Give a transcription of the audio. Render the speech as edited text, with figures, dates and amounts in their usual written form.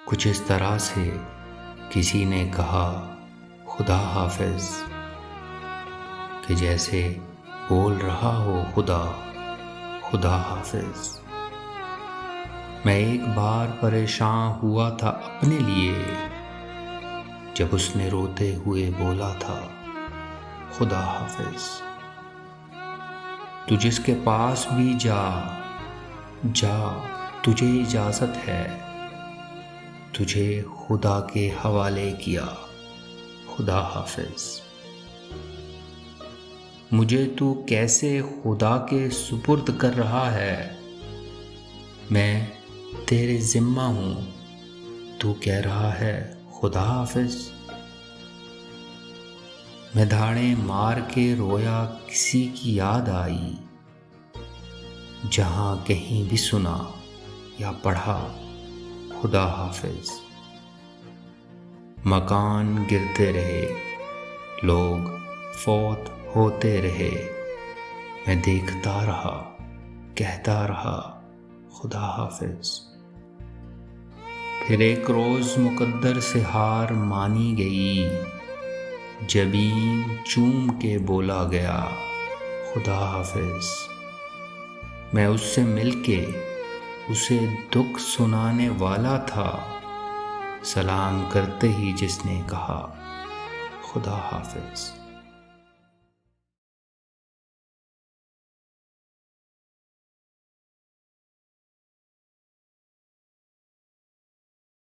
کچھ اس طرح سے کسی نے کہا خدا حافظ، کہ جیسے بول رہا ہو خدا خدا حافظ۔ میں ایک بار پریشان ہوا تھا اپنے لیے، جب اس نے روتے ہوئے بولا تھا خدا حافظ۔ تو جس کے پاس بھی جا تجھے اجازت ہے، تجھے خدا کے حوالے کیا خدا حافظ۔ مجھے تو کیسے خدا کے سپرد کر رہا ہے، میں تیرے ذمہ ہوں، تو کہہ رہا ہے خدا حافظ۔ میں دھاڑیں مار کے رویا، کسی کی یاد آئی، جہاں کہیں بھی سنا یا پڑھا خدا حافظ۔ مکان گرتے رہے، لوگ فوت ہوتے رہے، میں دیکھتا رہا، کہتا رہا خدا حافظ۔ پھر ایک روز مقدر سے ہار مانی گئی، جبیں چوم کے بولا گیا خدا حافظ۔ میں اس سے مل کے اسے دکھ سنانے والا تھا، سلام کرتے ہی جس نے کہا خدا حافظ۔